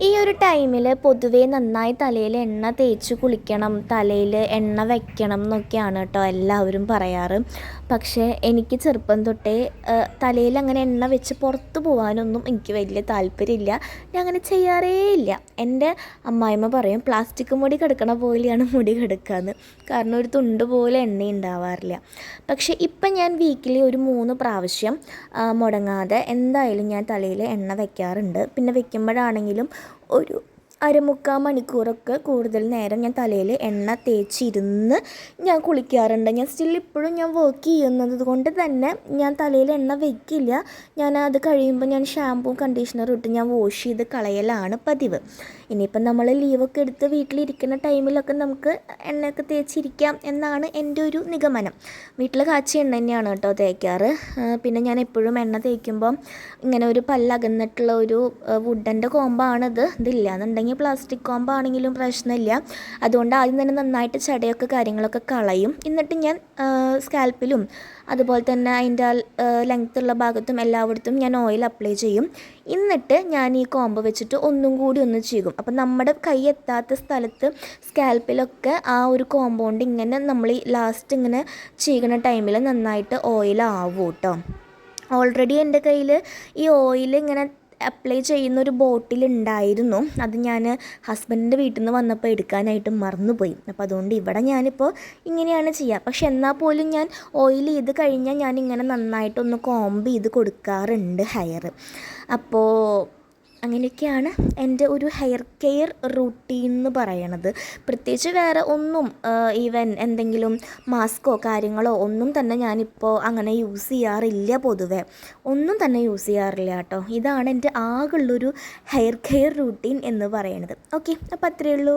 ഈ ഒരു ടൈമിൽ പൊതുവേ നന്നായി തലയിൽ എണ്ണ തേച്ച് കുളിക്കണം, തലയിൽ എണ്ണ വയ്ക്കണം എന്നൊക്കെയാണ് കേട്ടോ എല്ലാവരും പറയാറ്. പക്ഷേ എനിക്ക് ചെറുപ്പം തൊട്ടേ തലയിൽ അങ്ങനെ എണ്ണ വെച്ച് പുറത്ത് പോകാനൊന്നും എനിക്ക് വലിയ താല്പര്യമില്ല. ഞാൻ അങ്ങനെ ചെയ്യാറേ ഇല്ല. എൻ്റെ അമ്മായിമ്മ പറയും പ്ലാസ്റ്റിക് മുടി കിടക്കണ പോലെയാണ് മുടി കിടക്കുകയെന്ന്. കാരണം ഒരു തുണ്ട് പോലെ എണ്ണ ഉണ്ടാവാറില്ല. പക്ഷേ ഇപ്പം ഞാൻ വീക്കിലി ഒരു 3 പ്രാവശ്യം മുടങ്ങാതെ എന്തായാലും ഞാൻ തലയിൽ എണ്ണ വയ്ക്കാറുണ്ട്. പിന്നെ വയ്ക്കുമ്പോഴാണെങ്കിലും ഒരു അരമുക്കാൽ മണിക്കൂറൊക്കെ കൂടുതൽ നേരം ഞാൻ തലയിൽ എണ്ണ തേച്ചിരുന്ന് ഞാൻ കുളിക്കാറുണ്ട്. ഞാൻ ഇപ്പോഴും ഞാൻ വർക്ക് ചെയ്യുന്നത് കൊണ്ട് തന്നെ ഞാൻ തലയിൽ എണ്ണ വയ്ക്കില്ല. ഞാൻ അത് കഴിയുമ്പോൾ ഞാൻ ഷാമ്പൂവും കണ്ടീഷണറും ഇട്ട് ഞാൻ വാഷ് ചെയ്ത് കളയലാണ് പതിവ്. ഇനിയിപ്പം നമ്മൾ ലീവൊക്കെ എടുത്ത് വീട്ടിലിരിക്കുന്ന ടൈമിലൊക്കെ നമുക്ക് എണ്ണയൊക്കെ തേച്ചിരിക്കാം എന്നാണ് എൻ്റെ ഒരു നിഗമനം. വീട്ടിൽ കാച്ചിയ എണ്ണ തന്നെയാണ് കേട്ടോ തേക്കാറ്. പിന്നെ ഞാൻ എപ്പോഴും എണ്ണ തേക്കുമ്പം ഇങ്ങനെ ഒരു പല്ലകന്നിട്ടുള്ള ഒരു വുഡൻ്റെ കോമ്പാണിത്. ഇതില്ല എന്നുണ്ടെങ്കിൽ പ്ലാസ്റ്റിക് കോമ്പാണെങ്കിലും പ്രശ്നമില്ല. അതുകൊണ്ട് ആദ്യം തന്നെ നന്നായിട്ട് ചടയൊക്കെ കാര്യങ്ങളൊക്കെ കളയും. എന്നിട്ട് ഞാൻ സ്കാൽപ്പിലും അതുപോലെ തന്നെ അതിൻ്റെ ലെങ്ത്തുള്ള ഭാഗത്തും എല്ലായിടത്തും ഞാൻ ഓയിൽ അപ്ലൈ ചെയ്യും. എന്നിട്ട് ഞാൻ ഈ കോമ്പ് വെച്ചിട്ട് ഒന്നും കൂടി ഒന്ന് ചെയ്യും. അപ്പം നമ്മുടെ കൈ എത്താത്ത സ്ഥലത്ത് സ്കാൽപ്പിലൊക്കെ ആ ഒരു കോമ്പൗണ്ട് ഇങ്ങനെ നമ്മൾ ഈ ലാസ്റ്റ് ഇങ്ങനെ ചെയ്യുന്ന ടൈമിൽ നന്നായിട്ട് ഓയിലാവും കേട്ടോ. ഓൾറെഡി എൻ്റെ കയ്യിൽ ഈ ഓയിൽ ഇങ്ങനെ അപ്ലൈ ചെയ്യുന്നൊരു ബോട്ടിലുണ്ടായിരുന്നു. അത് ഞാൻ ഹസ്ബൻഡിൻ്റെ വീട്ടിൽ നിന്ന് വന്നപ്പോൾ എടുക്കാനായിട്ട് മറന്നുപോയി. അപ്പോൾ അതുകൊണ്ട് ഇവിടെ ഞാനിപ്പോൾ ഇങ്ങനെയാണ് ചെയ്യുക. പക്ഷെ എന്നാൽ പോലും ഞാൻ ഓയിൽ ചെയ്ത് കഴിഞ്ഞാൽ ഞാനിങ്ങനെ നന്നായിട്ടൊന്ന് കോംബ് ചെയ്ത് കൊടുക്കാറുണ്ട് ഹെയർ. അപ്പോൾ അങ്ങനെയൊക്കെയാണ് എൻ്റെ ഒരു ഹെയർ കെയർ റൂട്ടീൻ എന്ന് പറയണത്. പ്രത്യേകിച്ച് വേറെ ഒന്നും ഈവൻ എന്തെങ്കിലും മാസ്കോ കാര്യങ്ങളോ ഒന്നും തന്നെ ഞാനിപ്പോൾ അങ്ങനെ യൂസ് ചെയ്യാറില്ല. പൊതുവെ ഒന്നും തന്നെ യൂസ് ചെയ്യാറില്ല കേട്ടോ. ഇതാണ് എൻ്റെ ആകെയുള്ളൊരു ഹെയർ കെയർ റൂട്ടീൻ എന്ന് പറയണത്. ഓക്കെ, അപ്പോൾ അത്രയേ ഉള്ളൂ.